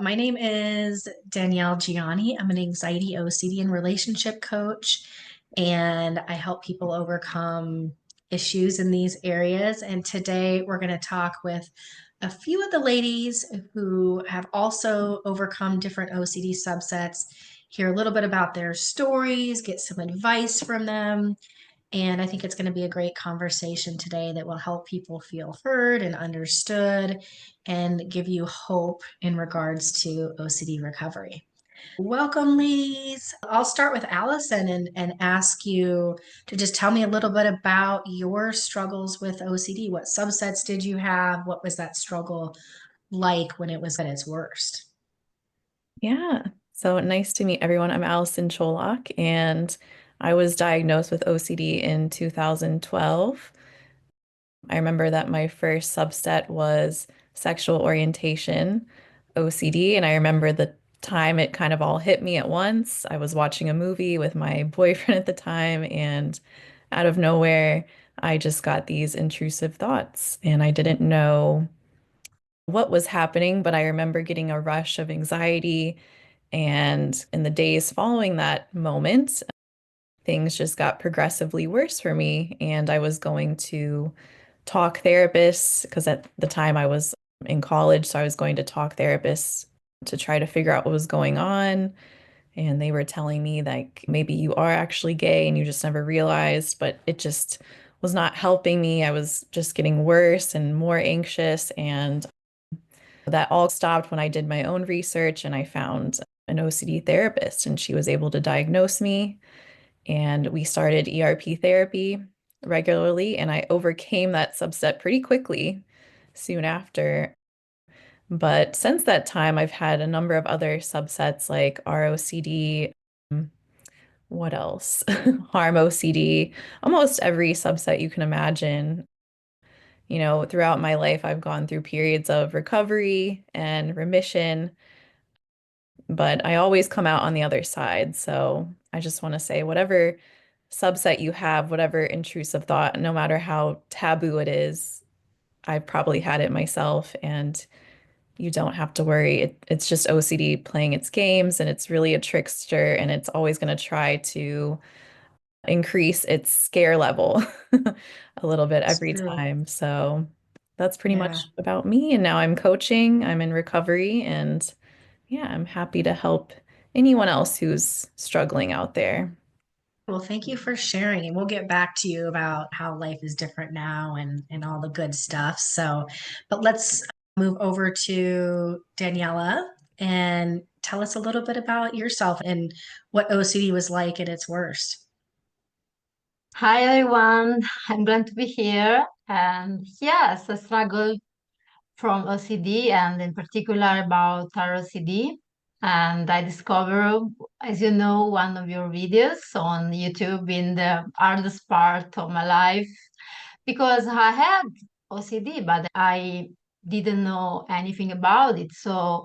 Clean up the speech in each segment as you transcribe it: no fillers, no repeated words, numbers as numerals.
My name is Danielle Gianni. I'm an anxiety, OCD, and relationship coach, and I help people overcome issues in these areas. And today we're going to talk with a few of the ladies who have also overcome different OCD subsets, hear a little bit about their stories, get some advice from them. And I think it's going to be a great conversation today that will help people feel heard and understood and give you hope in regards to OCD recovery. Welcome, ladies. I'll start with Allison and ask you to just tell me a little bit about your struggles with OCD. What subsets did you have? What was that struggle like when it was at its worst? Yeah. So nice to meet everyone. I'm Allison Cholak, and I was diagnosed with OCD in 2012. I remember that my first subset was sexual orientation OCD, and I remember the time it kind of all hit me at once. I was watching a movie with my boyfriend at the time, and out of nowhere, I just got these intrusive thoughts, and I didn't know what was happening, but I remember getting a rush of anxiety. And in the days following that moment, things just got progressively worse for me. And I was going to talk therapists because at the time I was in college. So I was going to talk therapists to try to figure out what was going on. And they were telling me like maybe you are actually gay and you just never realized, but it just was not helping me. I was just getting worse and more anxious. And that all stopped when I did my own research and I found an OCD therapist, and she was able to diagnose me. And we started ERP therapy regularly, and I overcame that subset pretty quickly soon after. But since that time, I've had a number of other subsets like ROCD, what else? Harm OCD, almost every subset you can imagine. Throughout my life, I've gone through periods of recovery and remission, but I always come out on the other side. So I just want to say, whatever subset you have, whatever intrusive thought, no matter how taboo it is, I've probably had it myself, and you don't have to worry. It's just OCD playing its games, and it's really a trickster, and it's always going to try to increase its scare level a little bit It's every true. time. So that's pretty Yeah. much about me. And now I'm coaching, I'm in recovery, and yeah, I'm happy to help anyone else who's struggling out there. Well, thank you for sharing. And we'll get back to you about how life is different now and all the good stuff. So, but let's move over to Daniela and tell us a little bit about yourself and what OCD was like at its worst. Hi everyone, I'm glad to be here. And yes, I struggle from OCD and in particular about ROCD. And I discovered, as you know, one of your videos on YouTube in the hardest part of my life because I had OCD, but I didn't know anything about it. So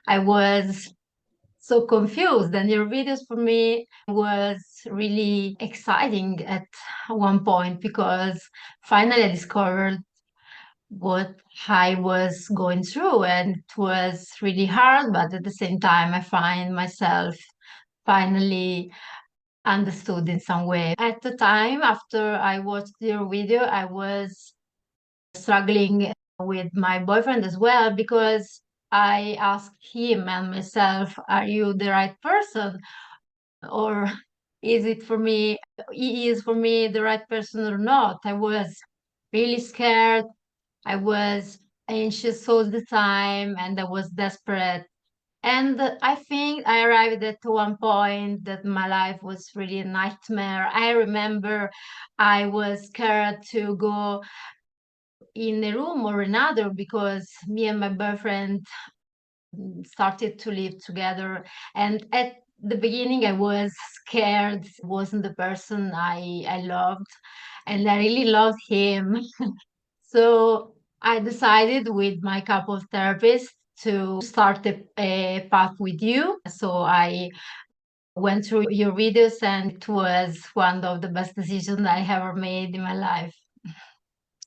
I was so confused, and your videos for me was really exciting at one point because finally I discovered what I was going through, and it was really hard, but at the same time I find myself finally understood in some way. At the time after I watched your video, I was struggling with my boyfriend as well because I asked him and myself, are you the right person? Or is it for me, he is for me the right person or not? I was really scared. I was anxious all the time and I was desperate. And I think I arrived at one point that my life was really a nightmare. I remember I was scared to go in a room or another because me and my boyfriend started to live together. And at the beginning, I was scared. Wasn't the person I loved, and I really loved him. So I decided with my couple therapist to start a path with you. So I went through your videos, and it was one of the best decisions I ever made in my life.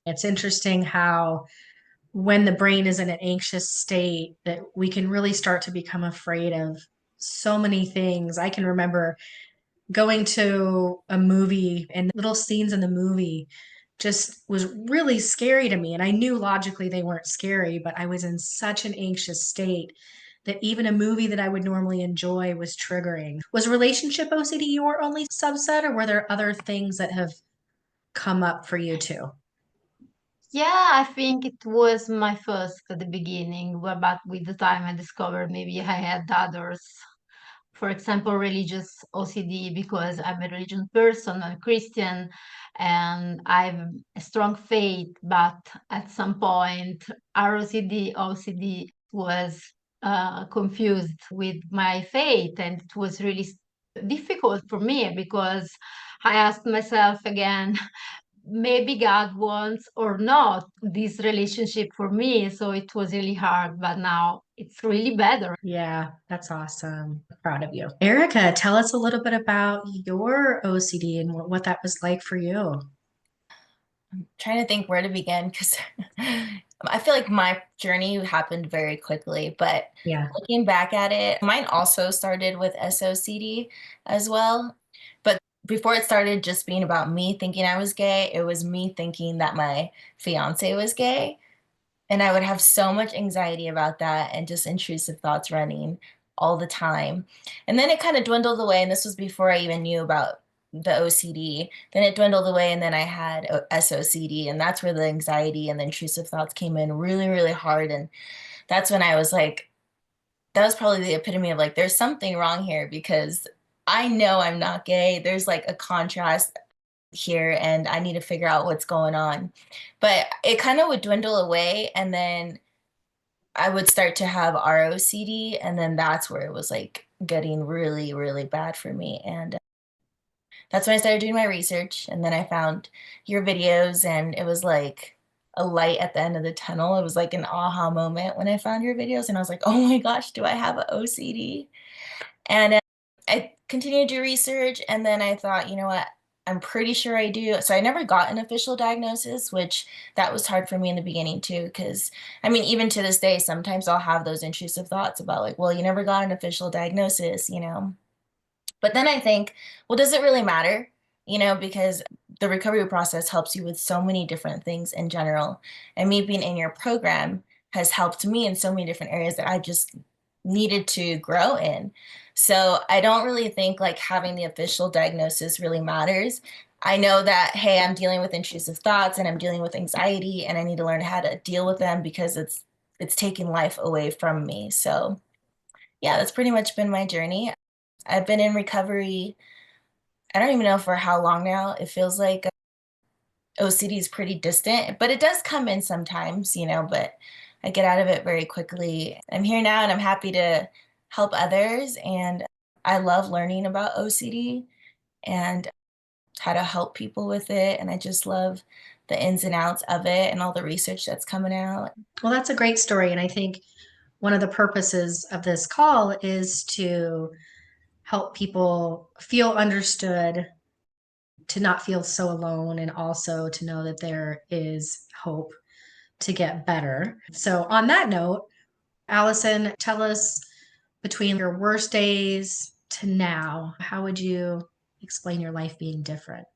It's interesting how when the brain is in an anxious state that we can really start to become afraid of so many things. I can remember going to a movie and little scenes in the movie just was really scary to me. And I knew logically they weren't scary, but I was in such an anxious state that even a movie that I would normally enjoy was triggering. Was relationship OCD your only subset, or were there other things that have come up for you too? Yeah, I think it was my first at the beginning, but with the time I discovered maybe I had others. For example, religious OCD, because I'm a religious person, I'm Christian, and I have a strong faith, but at some point, ROCD, OCD was confused with my faith, and it was really difficult for me because I asked myself again, maybe God wants or not this relationship for me. So it was really hard, but now it's really better. Yeah, that's awesome. Proud of you. Erica, tell us a little bit about your OCD and what that was like for you. Trying to think where to begin because I feel like my journey happened very quickly, but Yeah. looking back at it, mine also started with SOCD as well. But before it started just being about me thinking I was gay, it was me thinking that my fiance was gay. And I would have so much anxiety about that and just intrusive thoughts running all the time. And then it kind of dwindled away. And this was before I even knew about the OCD. Then it dwindled away. And then I had SOCD. And that's where the anxiety and the intrusive thoughts came in really, really hard. And that's when I was like, that was probably the epitome of like, there's something wrong here because I know I'm not gay. There's like a contrast here and I need to figure out what's going on. But it kind of would dwindle away and then I would start to have ROCD and then that's where it was like getting really, really bad for me. And that's when I started doing my research and then I found your videos and it was like a light at the end of the tunnel. It was like an aha moment when I found your videos and I was like, oh my gosh, do I have a OCD? And I continued to do research, and then I thought, you know what? I'm pretty sure I do. So I never got an official diagnosis, which that was hard for me in the beginning too, because I mean, even to this day, sometimes I'll have those intrusive thoughts about like, well, you never got an official diagnosis, you know? But then I think, well, does it really matter? You know, because the recovery process helps you with so many different things in general. And me being in your program has helped me in so many different areas that I just needed to grow in. So I don't really think like having the official diagnosis really matters. I know that, hey, I'm dealing with intrusive thoughts and I'm dealing with anxiety and I need to learn how to deal with them because it's taking life away from me. So yeah, that's pretty much been my journey. I've been in recovery, I don't even know for how long now. It feels like OCD is pretty distant, but it does come in sometimes, you know, but I get out of it very quickly. I'm here now and I'm happy to help others. And I love learning about OCD and how to help people with it. And I just love the ins and outs of it and all the research that's coming out. Well, that's a great story. And I think one of the purposes of this call is to help people feel understood, to not feel so alone, and also to know that there is hope to get better. So, on that note, Allison, tell us between your worst days to now, how would you explain your life being different?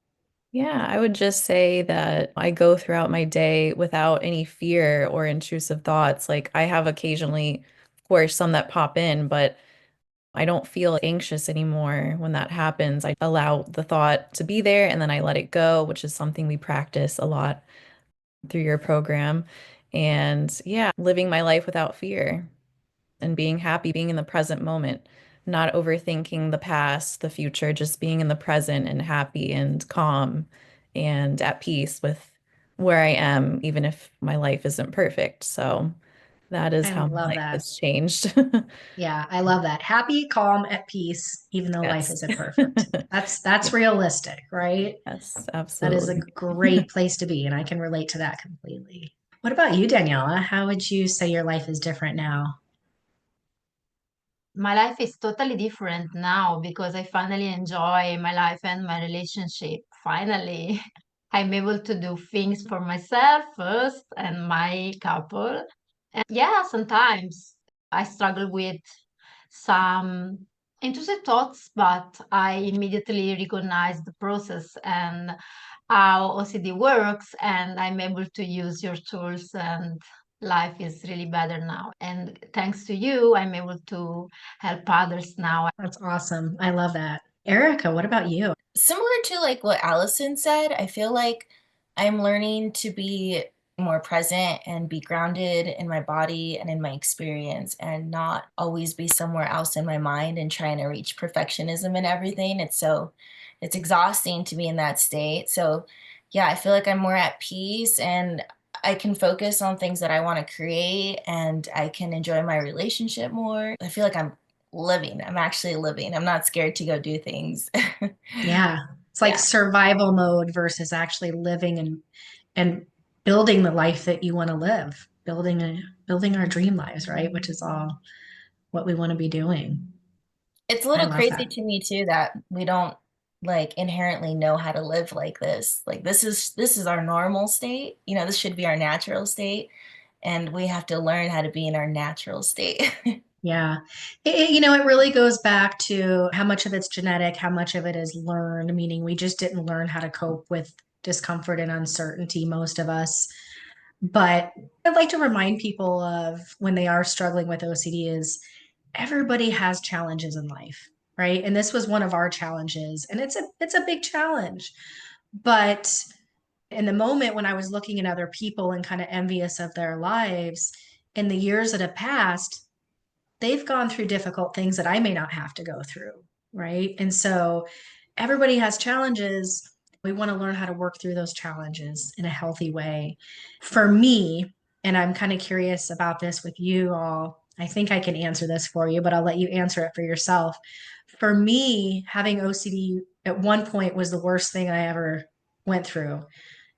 Yeah, I would just say that I go throughout my day without any fear or intrusive thoughts. Like I have occasionally, of course, some that pop in, but I don't feel anxious anymore when that happens. I allow the thought to be there and then I let it go, which is something we practice a lot through your program. And yeah, living my life without fear and being happy, being in the present moment, not overthinking the past, the future, just being in the present and happy and calm and at peace with where I am, even if my life isn't perfect. So that is I how my love life that. has changed. Yeah, I love that. Happy, calm, at peace, even though life Yes. isn't perfect. That's realistic, right? Yes, That is a absolutely. great place to be, and I can relate to that completely. What about you, Daniela? How would you say your life is different now? My life is totally different now because I finally enjoy my life and my relationship. Finally. I'm able to do things for myself first and my couple. And yeah, sometimes I struggle with some intrusive thoughts, but I immediately recognize the process and how OCD works, and I'm able to use your tools, and life is really better now. And thanks to you, I'm able to help others now. That's awesome. I love that. Erica, what about you? Similar to like what Allison said, I feel like I'm learning to be more present and be grounded in my body and in my experience and not always be somewhere else in my mind and trying to reach perfectionism and everything. It's exhausting to be in that state. So yeah, I feel like I'm more at peace and I can focus on things that I want to create and I can enjoy my relationship more. I feel like I'm living. I'm actually living. I'm not scared to go do things. Yeah. It's like Yeah. survival mode versus actually living and building the life that you want to live, building our dream lives, right? Which is all what we want to be doing. It's a I little love crazy that. to me too that we don't like inherently know how to live like this. Like this is our normal state. You know, this should be our natural state, and we have to learn how to be in our natural state. Yeah. It really goes back to how much of it's genetic, how much of it is learned, meaning we just didn't learn how to cope with discomfort and uncertainty, most of us. But I'd like to remind people of when they are struggling with OCD is everybody has challenges in life, right? And this was one of our challenges, and it's a big challenge. But in the moment when I was looking at other people and kind of envious of their lives in the years that have passed, they've gone through difficult things that I may not have to go through, right? And so everybody has challenges. We want to learn how to work through those challenges in a healthy way. For me, and I'm kind of curious about this with you all, I think I can answer this for you, but I'll let you answer it for yourself. For me, having OCD at one point was the worst thing I ever went through.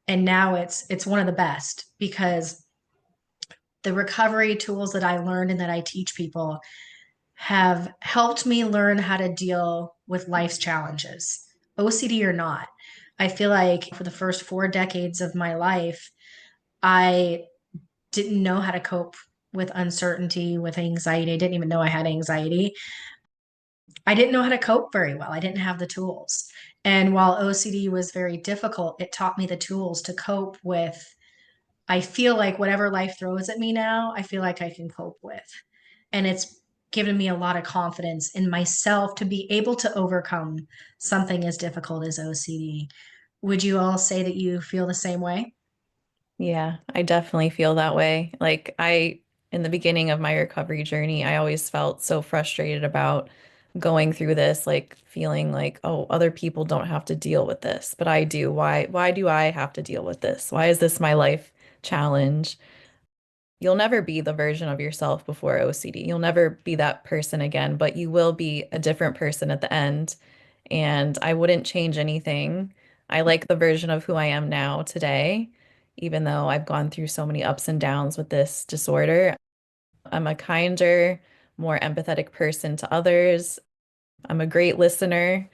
And now it's one of the best because the recovery tools that I learned and that I teach people have helped me learn how to deal with life's challenges, OCD or not. I feel like for the first 4 decades of my life, I didn't know how to cope with uncertainty, with anxiety. I didn't even know I had anxiety. I didn't know how to cope very well. I didn't have the tools. And while OCD was very difficult, it taught me the tools to cope with. I feel like whatever life throws at me now, I feel like I can cope with. And it's given me a lot of confidence in myself to be able to overcome something as difficult as OCD. Would you all say that you feel the same way? Yeah, I definitely feel that way. In the beginning of my recovery journey, I always felt so frustrated about going through this, like feeling like, oh, other people don't have to deal with this, but I do. Why do I have to deal with this? Why is this my life challenge? You'll never be the version of yourself before OCD. You'll never be that person again, but you will be a different person at the end. And I wouldn't change anything. I like the version of who I am now today, even though I've gone through so many ups and downs with this disorder. I'm a kinder, more empathetic person to others. I'm a great listener.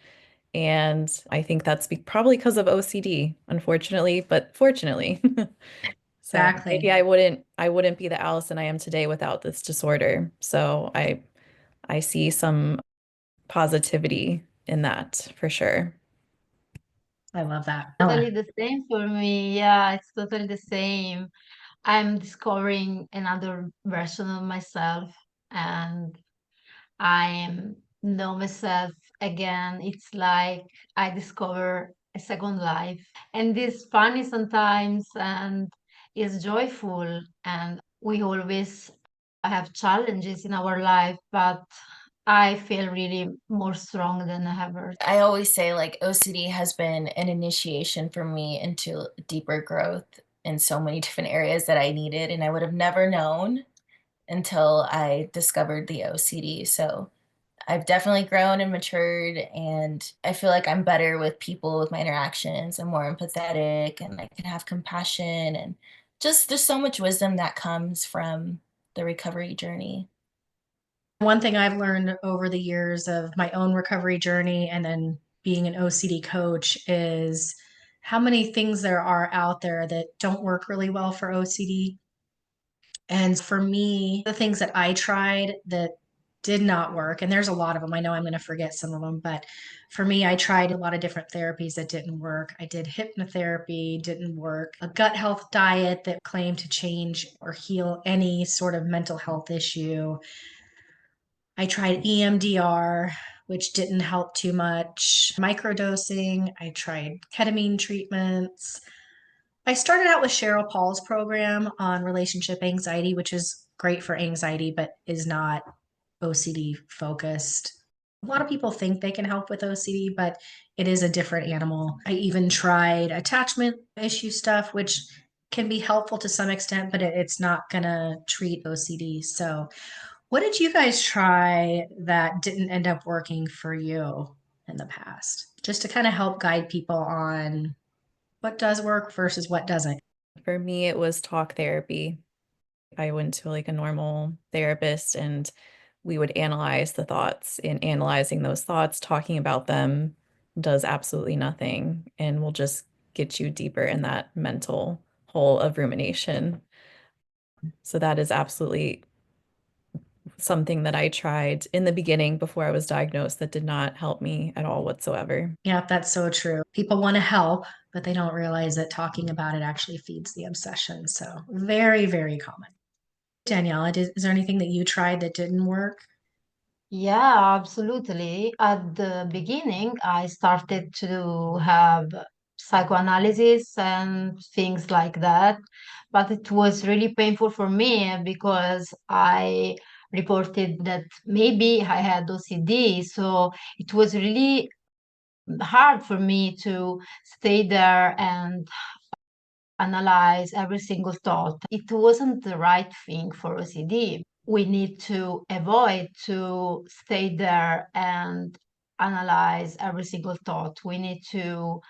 And I think that's probably because of OCD, unfortunately, but fortunately. So maybe Exactly. I wouldn't be the Allison I am today without this disorder. So I see some positivity in that for sure. I love that. Totally Ella. the same for me. Yeah, it's totally the same. I'm discovering another version of myself, and I know myself again. It's like I discover a second life. And this funny sometimes and is joyful. And we always have challenges in our life, but I feel really more strong than ever. I always say like OCD has been an initiation for me into deeper growth in so many different areas that I needed, and I would have never known until I discovered the OCD. So I've definitely grown and matured, and I feel like I'm better with people, with my interactions. I'm more empathetic, and I can have compassion, and just there's so much wisdom that comes from the recovery journey. One thing I've learned over the years of my own recovery journey and then being an OCD coach is how many things there are out there that don't work really well for OCD. And for me, the things that I tried that did not work, and there's a lot of them. I know I'm going to forget some of them, but for me, I tried a lot of different therapies that didn't work. I did hypnotherapy, didn't work. A gut health diet that claimed to change or heal any sort of mental health issue. I tried EMDR, which didn't help too much. Microdosing, I tried ketamine treatments. I started out with Cheryl Paul's program on relationship anxiety, which is great for anxiety, but is not OCD focused. A lot of people think they can help with OCD, but it is a different animal. I even tried attachment issue stuff, which can be helpful to some extent, but it's not going to treat OCD. So, what did you guys try that didn't end up working for you in the past? Just to kind of help guide people on what does work versus what doesn't. For me, it was talk therapy. I went to like a normal therapist and we would analyze the thoughts. In analyzing those thoughts, talking about them does absolutely nothing and will just get you deeper in that mental hole of rumination. So that is absolutely something that I tried in the beginning before I was diagnosed that did not help me at all whatsoever. Yeah, that's so true. People want to help, but they don't realize that talking about it actually feeds the obsession. So, very, very common. Daniela, is there anything that you tried that didn't work? Yeah, absolutely. At the beginning, I started to have psychoanalysis and things like that, but it was really painful for me because I reported that maybe I had OCD. So it was really hard for me to stay there and analyze every single thought. It wasn't the right thing for OCD. We need to avoid to stay there and analyze every single thought. We need to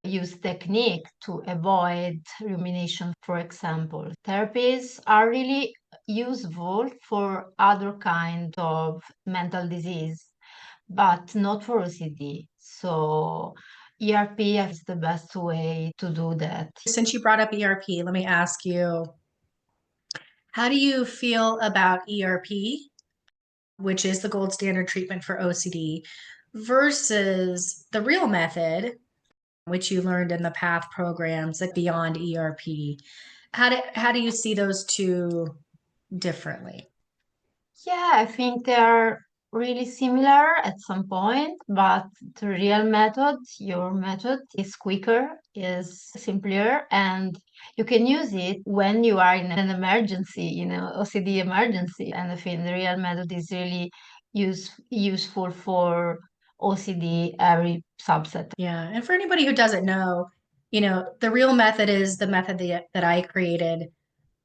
use technique to avoid rumination, for example. Therapies are really useful for other kind of mental disease, but not for OCD. So ERP is the best way to do that. Since you brought up ERP, let me ask you, how do you feel about ERP, which is the gold standard treatment for OCD, versus the real method, which you learned in the PATH programs, like beyond ERP? How do you see those two differently? Yeah, I think they're really similar at some point, but the real method, your method, is quicker, is simpler, and you can use it when you are in an emergency, OCD emergency. And I think the real method is really useful for OCD, every subset. Yeah. And for anybody who doesn't know, the real method is the method that I created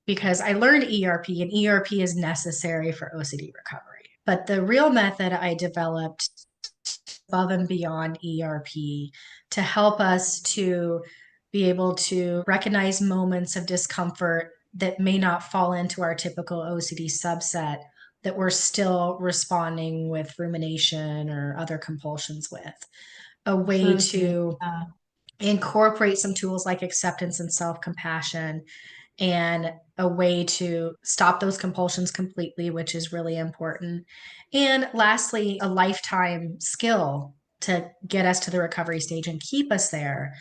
because I learned ERP and ERP is necessary for OCD recovery. But the real method I developed above and beyond ERP to help us to be able to recognize moments of discomfort that may not fall into our typical OCD subset that we're still responding with rumination or other compulsions with. A way Absolutely. to incorporate some tools like acceptance and self compassion, and a way to stop those compulsions completely, which is really important. And lastly, a lifetime skill to get us to the recovery stage and keep us there.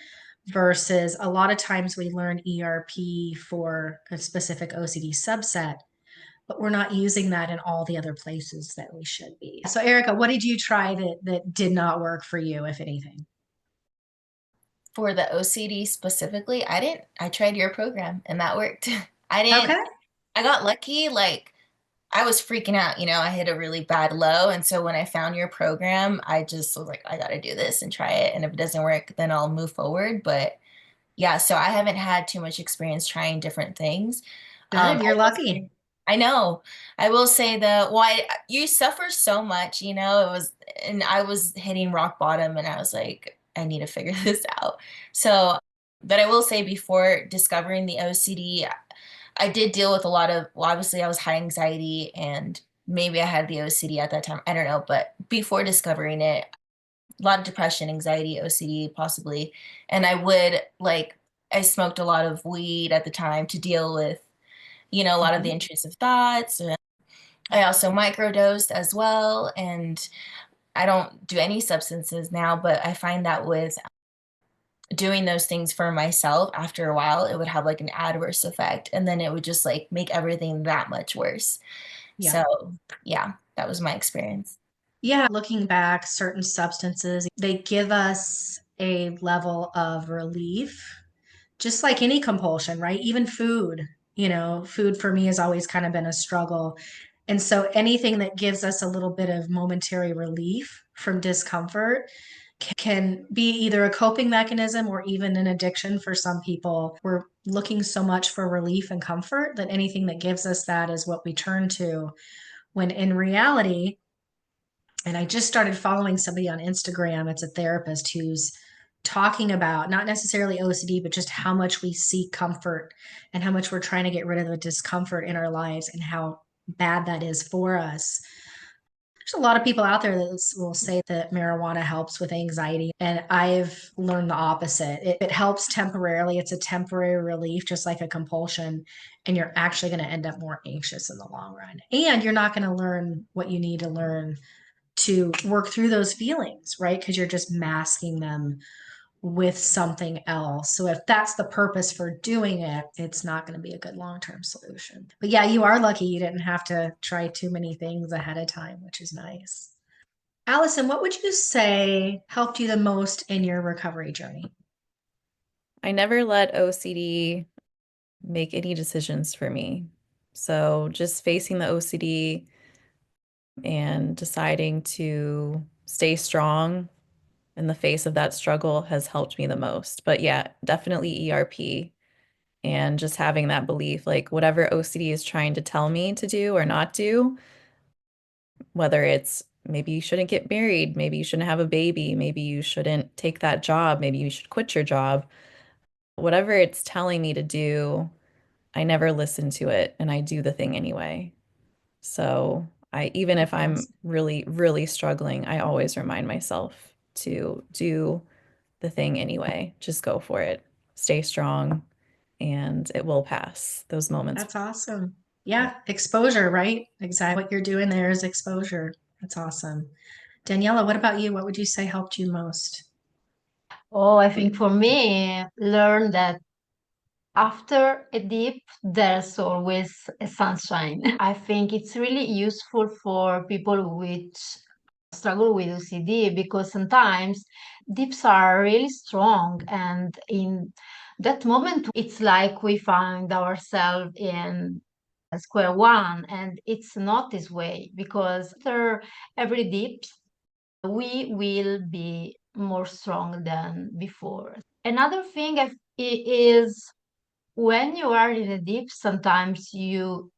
Versus a lot of times we learn ERP for a specific OCD subset, but we're not using that in all the other places that we should be. So, Erica, what did you try that did not work for you, if anything? For the OCD specifically, I tried your program and that worked. I didn't, Okay. I got lucky. Like I was freaking out, I hit a really bad low. And so when I found your program, I just was like, I got to do this and try it. And if it doesn't work, then I'll move forward. But yeah, so I haven't had too much experience trying different things. Good. You're I will lucky. say, I know. I will say you suffer so much, and I was hitting rock bottom and I was like, I need to figure this out. So, but I will say before discovering the OCD, I did deal with a lot of, well, obviously I was high anxiety and maybe I had the OCD at that time. I don't know. But before discovering it, a lot of depression, anxiety, OCD, possibly. And I smoked a lot of weed at the time to deal with, a lot of the intrusive thoughts. I also microdosed as well. And I don't do any substances now, but I find that with doing those things for myself, after a while, it would have like an adverse effect. And then it would just like make everything that much worse. Yeah. So yeah, that was my experience. Yeah, looking back, certain substances, they give us a level of relief, just like any compulsion, right? Even food, food for me has always kind of been a struggle. And so anything that gives us a little bit of momentary relief from discomfort can be either a coping mechanism or even an addiction for some people. We're looking so much for relief and comfort that anything that gives us that is what we turn to, when in reality, and I just started following somebody on Instagram. It's a therapist who's talking about not necessarily OCD, but just how much we seek comfort and how much we're trying to get rid of the discomfort in our lives and how bad that is for us. There's a lot of people out there that will say that marijuana helps with anxiety, and I've learned the opposite. It helps temporarily. It's a temporary relief, just like a compulsion, and you're actually going to end up more anxious in the long run. And you're not going to learn what you need to learn to work through those feelings, right? Because you're just masking them with something else. So if that's the purpose for doing it, it's not going to be a good long-term solution. But yeah, you are lucky you didn't have to try too many things ahead of time, which is nice. Allison, what would you say helped you the most in your recovery journey? I never let OCD make any decisions for me. So just facing the OCD and deciding to stay strong in the face of that struggle has helped me the most. But yeah, definitely ERP and just having that belief, like whatever OCD is trying to tell me to do or not do, whether it's maybe you shouldn't get married, maybe you shouldn't have a baby, maybe you shouldn't take that job, maybe you should quit your job, whatever it's telling me to do, I never listen to it and I do the thing anyway. So even if I'm really, really struggling, I always remind myself to do the thing anyway. Just go for it. Stay strong and it will pass. Those moments. That's awesome. Yeah, exposure, right? Exactly what you're doing there is exposure. That's awesome. Daniela, what about you? What would you say helped you most? Oh, I think for me, learn that after a dip, there's always a sunshine. I think it's really useful for people which struggle with OCD because sometimes dips are really strong, and in that moment, it's like we find ourselves in square one, and it's not this way because after every dip, we will be more strong than before. Another thing is when you are in a dip, sometimes you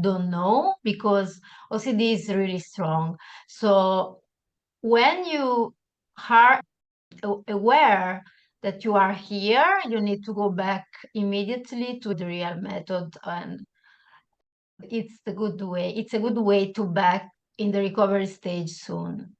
don't know because OCD is really strong. So when you are aware that you are here, you need to go back immediately to the real method, and it's a good way. It's a good way to back in the recovery stage soon.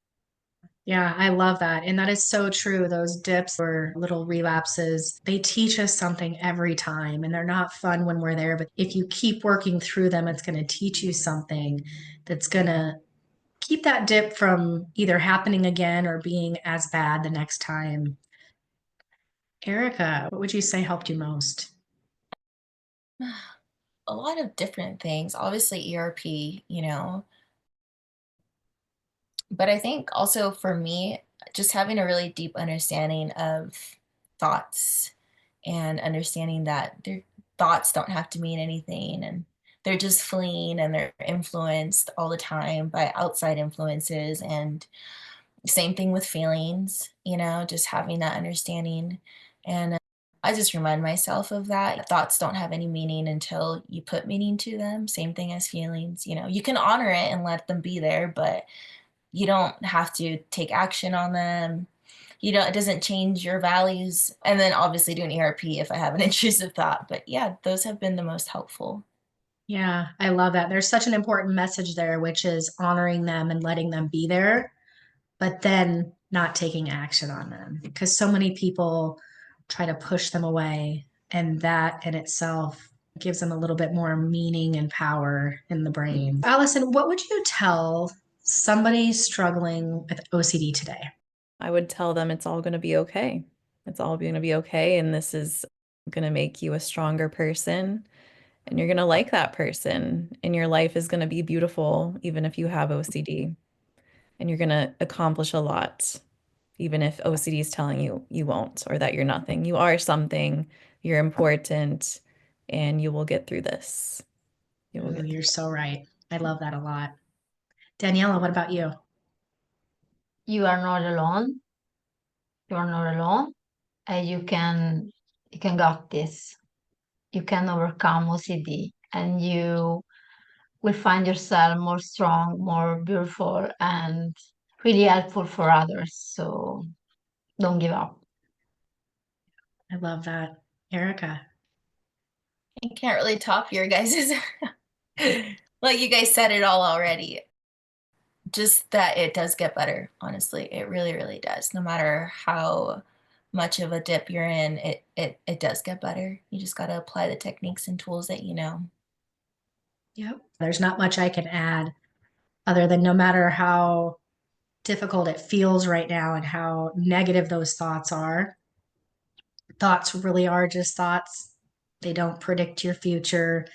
Yeah, I love that. And that is so true. Those dips or little relapses, they teach us something every time. And they're not fun when we're there. But if you keep working through them, it's going to teach you something that's going to keep that dip from either happening again or being as bad the next time. Erica, what would you say helped you most? A lot of different things, obviously ERP, but I think also for me, just having a really deep understanding of thoughts and understanding that their thoughts don't have to mean anything and they're just fleeing and they're influenced all the time by outside influences. And same thing with feelings, just having that understanding. And I just remind myself of that. Thoughts don't have any meaning until you put meaning to them. Same thing as feelings. You can honor it and let them be there, but you don't have to take action on them. It doesn't change your values. And then obviously do an ERP if I have an intrusive thought. But yeah, those have been the most helpful. Yeah, I love that. There's such an important message there, which is honoring them and letting them be there, but then not taking action on them, because so many people try to push them away, and that in itself gives them a little bit more meaning and power in the brain. Allison, what would you tell somebody struggling with OCD today? I would tell them it's all going to be okay. It's all going to be okay. And this is going to make you a stronger person. And you're going to like that person. And your life is going to be beautiful, even if you have OCD. And you're going to accomplish a lot, even if OCD is telling you you won't or that you're nothing. You are something, you're important, and you will get through this. You will Ooh, get through you're so right. I love that a lot. Daniela, what about you? You are not alone. You are not alone. And you can got this. You can overcome OCD and you will find yourself more strong, more beautiful, and really helpful for others. So don't give up. I love that. Erica. I can't really top your guys's. Like you guys said it all already. Just that it does get better, honestly. It really, really does. No matter how much of a dip you're in, it does get better. You just got to apply the techniques and tools that you know. Yep. There's not much I can add other than no matter how difficult it feels right now and how negative those thoughts really are just thoughts. They don't predict your future.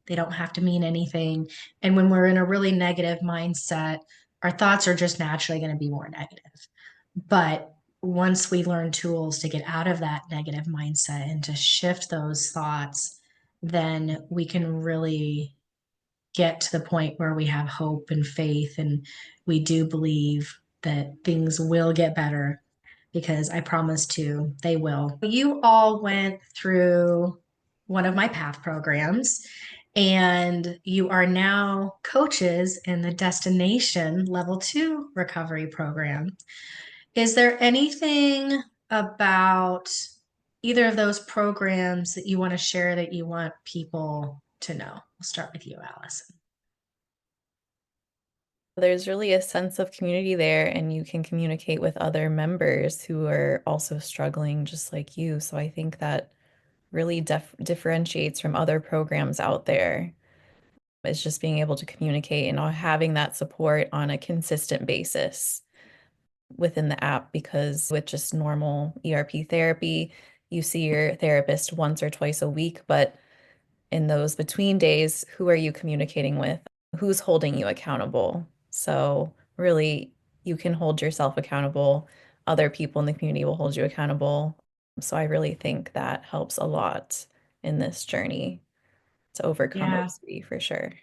They don't have to mean anything. And when we're in a really negative mindset, our thoughts are just naturally going to be more negative. But once we learn tools to get out of that negative mindset and to shift those thoughts, then we can really get to the point where we have hope and faith and we do believe that things will get better, because I promise to, they will. You all went through one of my PATH programs and you are now coaches in the Destination Level 2 recovery program. Is there anything about either of those programs that you want to share that you want people to know? We'll start with you, Allison. There's really a sense of community there, and you can communicate with other members who are also struggling just like you. So I think that really differentiates from other programs out there. It's just being able to communicate and having that support on a consistent basis within the app, because with just normal ERP therapy, you see your therapist once or twice a week, but in those between days, who are you communicating with? Who's holding you accountable? So really, you can hold yourself accountable. Other people in the community will hold you accountable. So I really think that helps a lot in this journey to overcome Yeah. OCD for sure.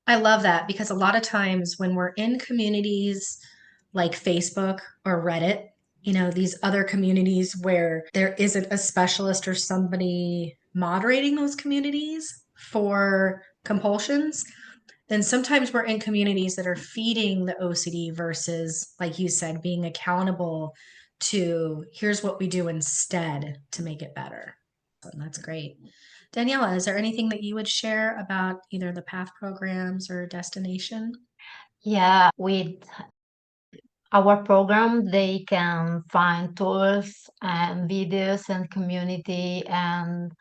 I love that, because a lot of times when we're in communities like Facebook or Reddit, these other communities where there isn't a specialist or somebody moderating those communities for compulsions, then sometimes we're in communities that are feeding the OCD versus, like you said, being accountable to here's what we do instead to make it better. So that's great. Daniela, is there anything that you would share about either the PATH programs or Destination? Yeah, with our program, they can find tools and videos and community, and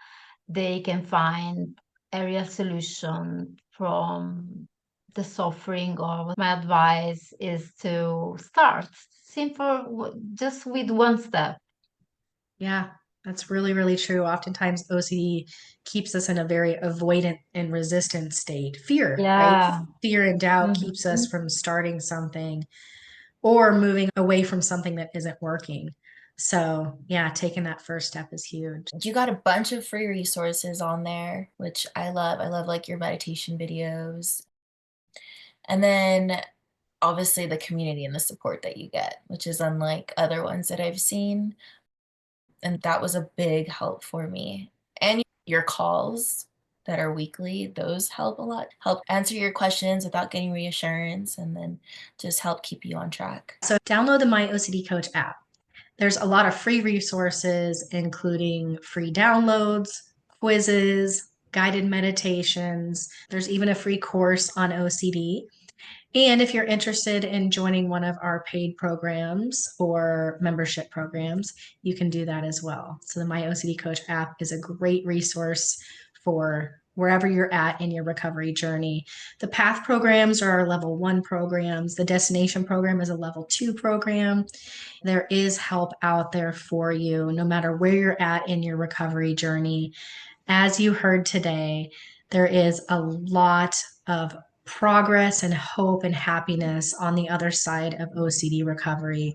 they can find a real solution from the suffering. Or my advice is to start simple, just with one step. Yeah, that's really, really true. Oftentimes, OCD keeps us in a very avoidant and resistant state. Fear, right? Yeah. Fear and doubt keeps us Mhm. from starting something or moving away from something that isn't working. So, yeah, taking that first step is huge. You got a bunch of free resources on there, which I love. I love like your meditation videos. And then obviously the community and the support that you get, which is unlike other ones that I've seen. And that was a big help for me. And your calls that are weekly, those help a lot. Help answer your questions without getting reassurance, and then just help keep you on track. So, download the My OCD Coach app. There's a lot of free resources, including free downloads, quizzes, guided meditations. There's even a free course on OCD. And if you're interested in joining one of our paid programs or membership programs, you can do that as well. So the My OCD Coach app is a great resource for wherever you're at in your recovery journey. The PATH programs are our level 1 programs. The Destination program is a level 2 program. There is help out there for you, no matter where you're at in your recovery journey. As you heard today, there is a lot of progress and hope and happiness on the other side of OCD recovery.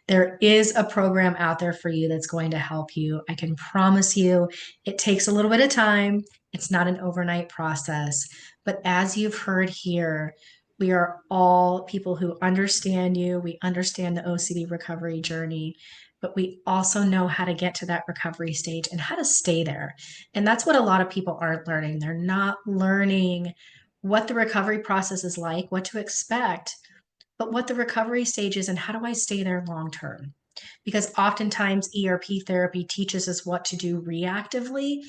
There is a program out there for you that's going to help you. I can promise you it takes a little bit of time. It's not an overnight process. But as you've heard here, we are all people who understand you. We understand the OCD recovery journey, but we also know how to get to that recovery stage and how to stay there. And that's what a lot of people aren't learning. They're not learning what the recovery process is like, what to expect, but what the recovery stage is and how do I stay there long term? Because oftentimes ERP therapy teaches us what to do reactively,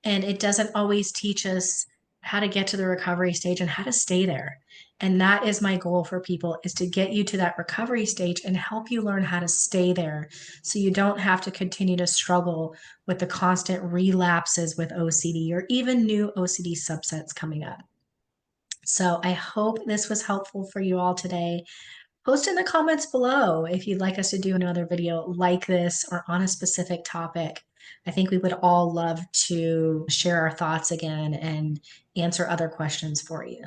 and it doesn't always teach us how to get to the recovery stage and how to stay there. And that is my goal for people, is to get you to that recovery stage and help you learn how to stay there so you don't have to continue to struggle with the constant relapses with OCD or even new OCD subsets coming up. So I hope this was helpful for you all today. Post in the comments below if you'd like us to do another video like this or on a specific topic. I think we would all love to share our thoughts again and answer other questions for you.